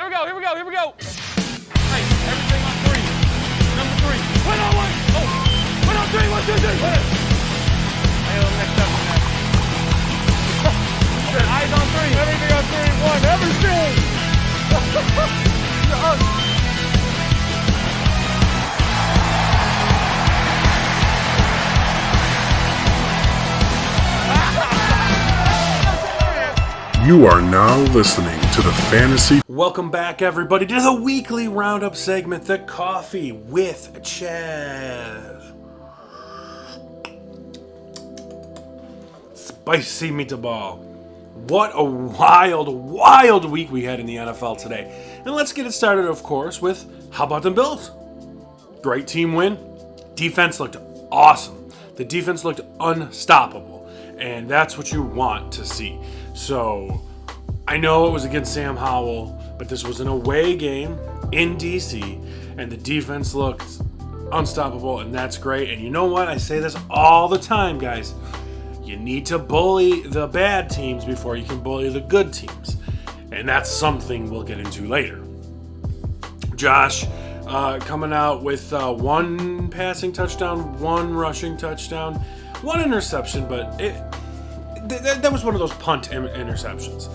Here we go. Hey, everything on 3. Number 3. Win on 1. Oh, win on 3. 1, 2, 3. Win it. I know the next step from that. Eyes on 3. Everything on 3. 1. Everything. You are now listening to the Fantasy. Welcome back, everybody, to the weekly roundup segment, The Coffee with Chazz. Spicy meatball. What a wild week we had in the NFL today. And let's get it started, of course, with how about them Bills? Great team win. Defense looked awesome. The defense looked unstoppable. And that's what you want to see. So, I know it was against Sam Howell, but this was an away game in D.C., and the defense looked unstoppable, and that's great. And you know what? I say this all the time, guys. You need to bully the bad teams before you can bully the good teams. And that's something we'll get into later. Josh coming out with 1 passing touchdown, 1 rushing touchdown, 1 interception, but that was one of those punt interceptions.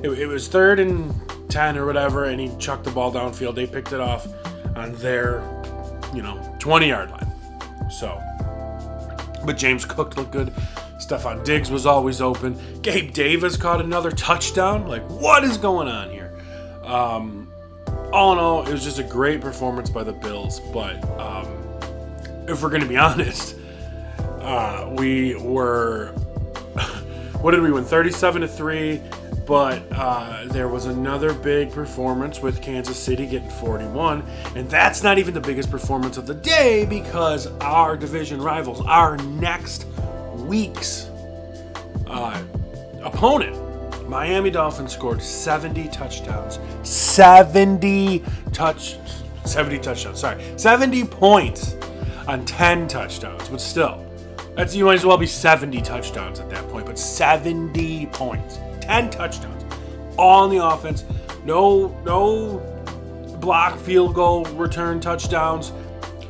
It was 3rd and 10 or whatever, and he chucked the ball downfield. They picked it off on their, 20-yard line. So, but James Cook looked good. Stephon Diggs was always open. Gabe Davis caught another touchdown. Like, what is going on here? All in all, it was just a great performance by the Bills. But if we're going to be honest, we were... What did we win? 37-3. But there was another big performance with Kansas City getting 41. And that's not even the biggest performance of the day, because our division rivals, our next week's opponent, Miami Dolphins, scored 70 touchdowns. 70 points on 10 touchdowns. But still, you might as well be 70 touchdowns at that point. But 70 points. 10 touchdowns, all on the offense. No block field goal return touchdowns.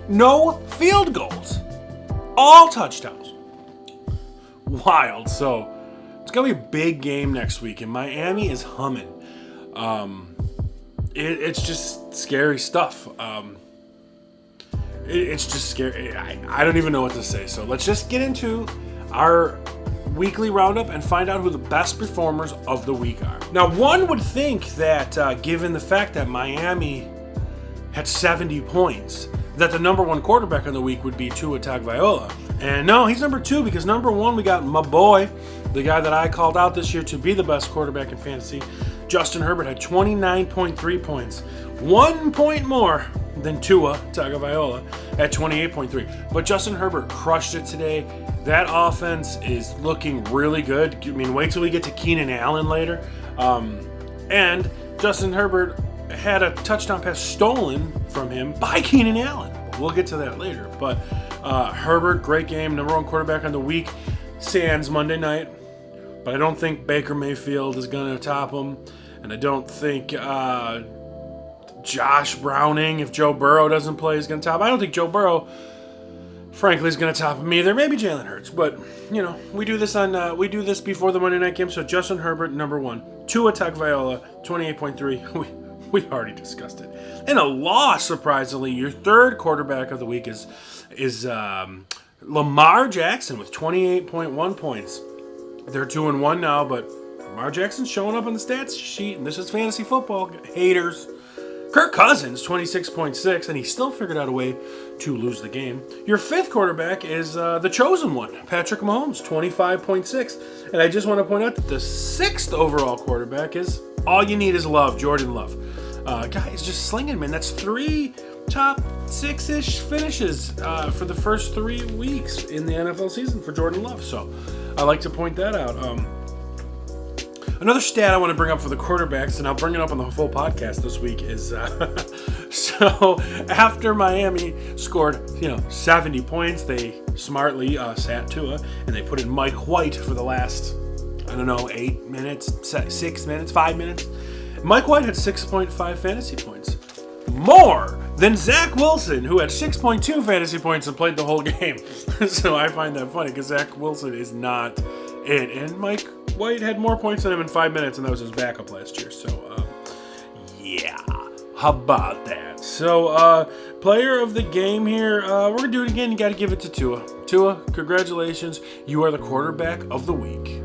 No field goals. All touchdowns. Wild. So it's going to be a big game next week, and Miami is humming. It's just scary stuff. It's just scary. I don't even know what to say. So let's just get into our weekly roundup and find out who the best performers of the week are. Now, one would think that given the fact that Miami had 70 points, that the number 1 quarterback of the week would be Tua Tagovailoa. And no, he's number 2, because number 1 we got my boy, the guy that I called out this year to be the best quarterback in fantasy. Justin Herbert had 29.3 points, 1 point more than Tua Tagovailoa at 28.3. But Justin Herbert crushed it today. That offense is looking really good. I mean, wait till we get to Keenan Allen later. And Justin Herbert had a touchdown pass stolen from him by Keenan Allen. We'll get to that later. But Herbert, great game. Number 1 quarterback on the week. Sans Monday night. But I don't think Baker Mayfield is going to top him. And I don't think Josh Browning, if Joe Burrow doesn't play, is going to top. I don't think Joe Burrow, frankly, is going to top him either. Maybe Jalen Hurts, but we do this before the Monday night game. So Justin Herbert, number 1, Tua Tagovailoa, 28.3. We already discussed it. And a loss, surprisingly, your 3rd quarterback of the week is Lamar Jackson with 28.1 points. They're 2-1 now, but Lamar Jackson's showing up on the stats sheet, and this is fantasy football, haters. Kirk Cousins, 26.6, and he still figured out a way to lose the game. Your 5th quarterback is the chosen one, Patrick Mahomes, 25.6. And I just want to point out that the 6th overall quarterback is all you need is love, Jordan Love. Guy is just slinging, man. That's 3 top 6-ish finishes for the first 3 weeks in the NFL season for Jordan Love. So I like to point that out. Another stat I want to bring up for the quarterbacks, and I'll bring it up on the full podcast this week, is so after Miami scored 70 points, they smartly sat Tua, and they put in Mike White for the last, 8 minutes, 6 minutes, 5 minutes. Mike White had 6.5 fantasy points. More than Zach Wilson, who had 6.2 fantasy points and played the whole game. So I find that funny because Zach Wilson is not it. And Mike White had more points than him in 5 minutes, and that was his backup last year. So, yeah. How about that? So, player of the game here, we're going to do it again. You got to give it to Tua. Tua, congratulations. You are the quarterback of the week.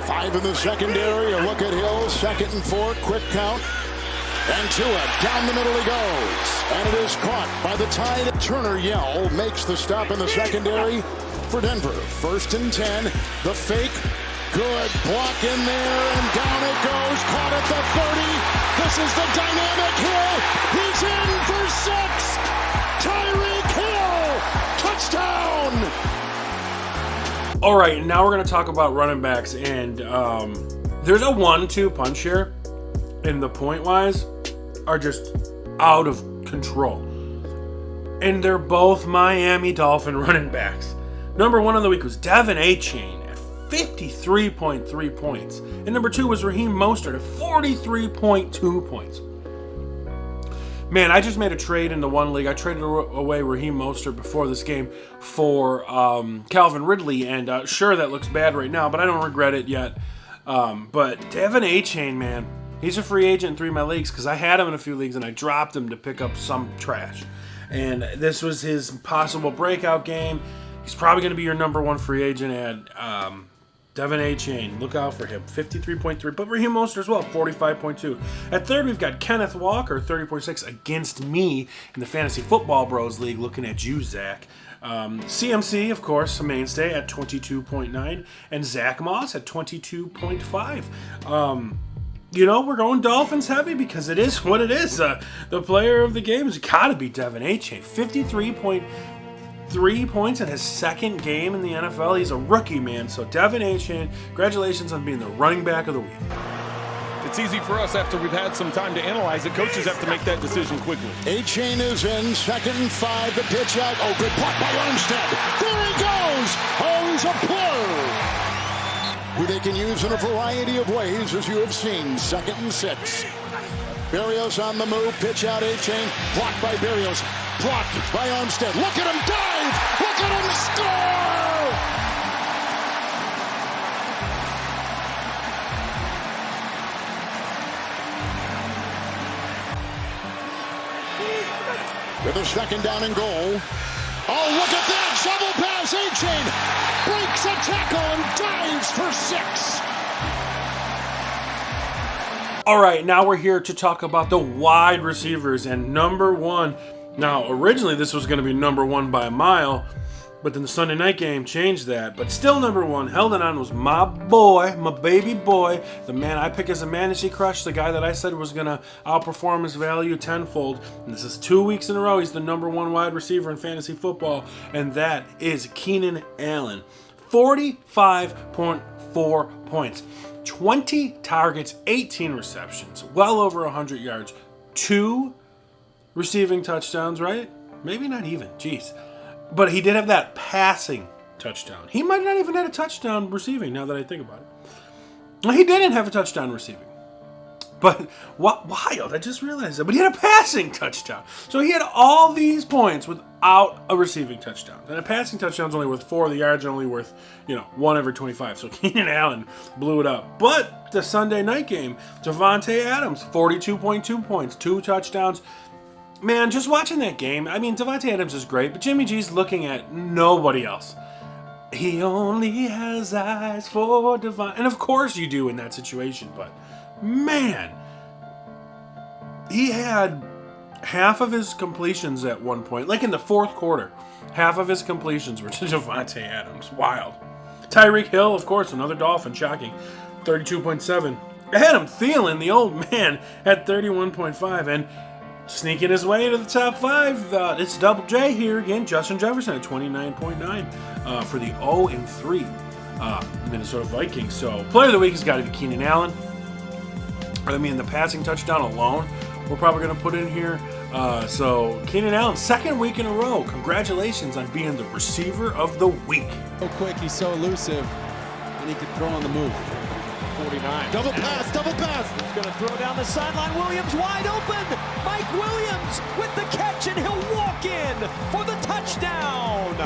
5 in the secondary. A look at Hill. 2nd and 4. Quick count. And Tua, down the middle he goes. And it is caught by the Tide. Turner Yell makes the stop in the secondary for Denver. 1st and 10. The fake. Good block in there. And down it goes. Caught at the 30. This is the dynamic Hill. He's in for 6. Tyreek Hill. Touchdown. All right, now we're going to talk about running backs. And there's a 1-2 punch here. And the point-wise are just out of control. And they're both Miami Dolphin running backs. Number 1 on the week was Devin Achane at 53.3 points. And number 2 was Raheem Mostert at 43.2 points. Man, I just made a trade in the one league. I traded away Raheem Mostert before this game for Calvin Ridley. And sure, that looks bad right now, but I don't regret it yet. But Devin Achane, man. He's a free agent in 3 of my leagues because I had him in a few leagues and I dropped him to pick up some trash. And this was his possible breakout game. He's probably going to be your number 1 free agent at Devin Achane. Look out for him. 53.3. But Raheem Mostert as well, 45.2. At 3rd, we've got Kenneth Walker, 30.6 against me in the Fantasy Football Bros League. Looking at you, Zach. CMC, of course, a mainstay at 22.9. And Zach Moss at 22.5. You know, we're going Dolphins heavy because it is what it is. The player of the game has got to be Devin Achane. 53.3 points in his 2nd game in the NFL. He's a rookie, man. So Devin Achane, congratulations on being the running back of the week. It's easy for us after we've had some time to analyze it. Coaches have to make that decision quickly. Achane is in. 2nd and 5. The pitch out. Oh, good block by Armstead. There he goes. Oh, he's a player. Who they can use in a variety of ways, as you have seen. 2nd and 6. Berrios on the move. Pitch out Achane. Blocked by Berrios. Blocked by Armstead. Look at him dive. Look at him score. With a 2nd down and goal. Oh, look at that! Shovel pass, Achane breaks a tackle and dives for 6. All right, now we're here to talk about the wide receivers and number 1. Now, originally this was going to be number 1 by a mile, but then the Sunday night game changed that. But still number 1, held it on, was my boy, my baby boy, the man I pick as a fantasy crush, the guy that I said was going to outperform his value tenfold. And this is 2 weeks in a row. He's the number 1 wide receiver in fantasy football, and that is Keenan Allen. 45.4 points. 20 targets, 18 receptions, well over 100 yards, 2 receiving touchdowns, right? Maybe not even, jeez. But he did have that passing touchdown. He might not even have a touchdown receiving, now that I think about it. Well, he didn't have a touchdown receiving. But, wild, I just realized that. But he had a passing touchdown. So he had all these points without a receiving touchdown. And a passing touchdown is only worth 4 of the yards and only worth, 1 every 25. So Keenan Allen blew it up. But the Sunday night game, Davante Adams, 42.2 points, 2 touchdowns. Man, just watching that game, I mean, Davante Adams is great, but Jimmy G's looking at nobody else. He only has eyes for Davante. And of course you do in that situation, but man, he had half of his completions at one point, like in the 4th quarter, half of his completions were to Davante Adams. Wild. Tyreek Hill, of course, another Dolphin, shocking, 32.7. Adam Thielen, the old man, at 31.5, and sneaking his way into the top 5, it's Double J here again, Justin Jefferson at 29.9 for the 0-3 Minnesota Vikings. So, player of the week has got to be Keenan Allen. I mean, the passing touchdown alone, we're probably going to put in here. So, Keenan Allen, 2nd week in a row. Congratulations on being the receiver of the week. So quick, he's so elusive, and he can throw on the move. 49. Double pass. He's going to throw down the sideline. Williams wide open. Mike Williams with the catch, and he'll walk in for the touchdown.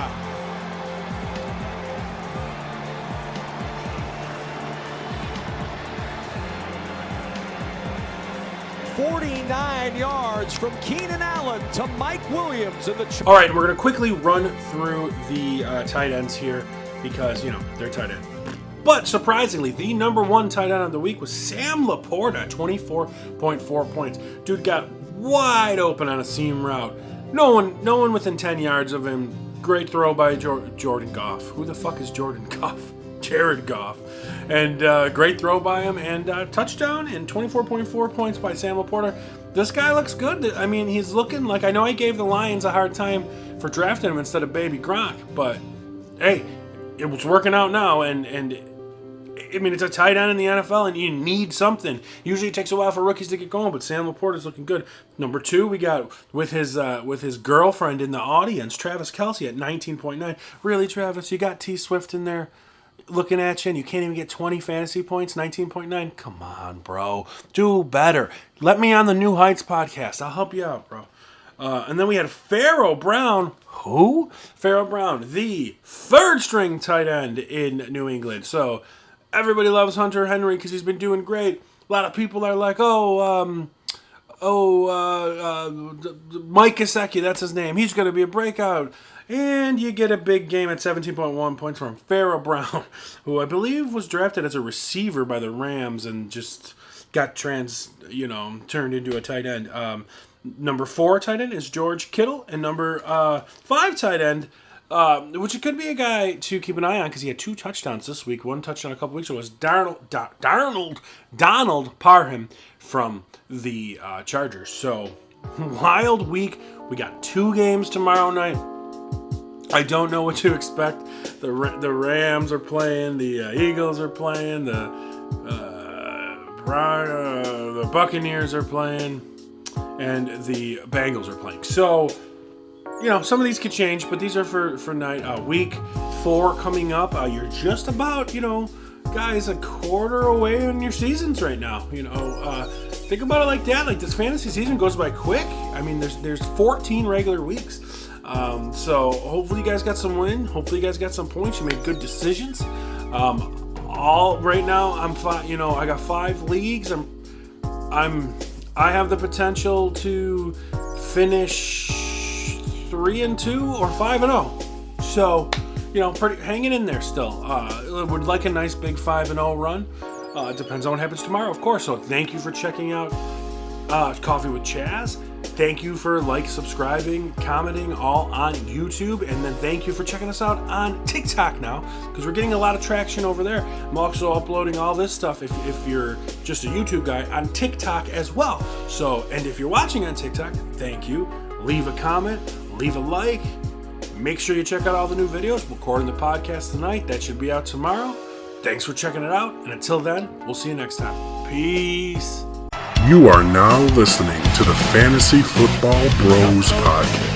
"49 yards from Keenan Allen to Mike Williams in the." All right, we're going to quickly run through the tight ends here because, they're tight end. But surprisingly, the number one tight end of the week was Sam Laporta at 24.4 points. Dude got wide open on a seam route. No one within 10 yards of him. Great throw by Jordan Goff. Who the fuck is Jordan Goff? Jared Goff. And great throw by him, and touchdown, and 24.4 points by Sam Laporta. This guy looks good. I mean, he's looking like, I know I gave the Lions a hard time for drafting him instead of Baby Gronk, but hey, it was working out now, and I mean, it's a tight end in the NFL, and you need something. Usually it takes a while for rookies to get going, but Sam Laporta's looking good. Number two, we got with his girlfriend in the audience, Travis Kelce at 19.9. Really, Travis, you got T Swift in there looking at you, and you can't even get 20 fantasy points, 19.9? Come on, bro. Do better. Let me on the New Heights podcast. I'll help you out, bro. And then we had Pharaoh Brown. Who? Pharaoh Brown, the third-string tight end in New England. So everybody loves Hunter Henry because he's been doing great. A lot of people are like, Mike Gesicki, that's his name. He's going to be a breakout. And you get a big game at 17.1 points from Pharaoh Brown, who I believe was drafted as a receiver by the Rams and just got turned into a tight end. Number 4 tight end is George Kittle, and number 5 tight end, which it could be a guy to keep an eye on because he had 2 touchdowns this week. 1 touchdown a couple weeks ago was Donald Parham from the Chargers. So, wild week. We got 2 games tomorrow night. I don't know what to expect. The Rams are playing, the Eagles are playing, the Buccaneers are playing, and the Bengals are playing. So, some of these could change, but these are for night week 4 coming up. You're just about, guys, a quarter away in your seasons right now. Think about it like that. Like, this fantasy season goes by quick. I mean, there's 14 regular weeks. So hopefully you guys got some win. Hopefully you guys got some points. You made good decisions. Right now I got 5 leagues. I have the potential to finish 3-2 or 5-0. So, pretty hanging in there still. Would like a nice big 5-0 run. It depends on what happens tomorrow, of course. So thank you for checking out Coffee with Chazz. Thank you for subscribing, commenting, all on YouTube. And then thank you for checking us out on TikTok now, because we're getting a lot of traction over there. I'm also uploading all this stuff, if you're just a YouTube guy, on TikTok as well. So, and if you're watching on TikTok, thank you. Leave a comment, leave a like. Make sure you check out all the new videos. We're recording the podcast tonight. That should be out tomorrow. Thanks for checking it out. And until then, we'll see you next time. Peace. You are now listening to the Fantasy Football Bros Podcast.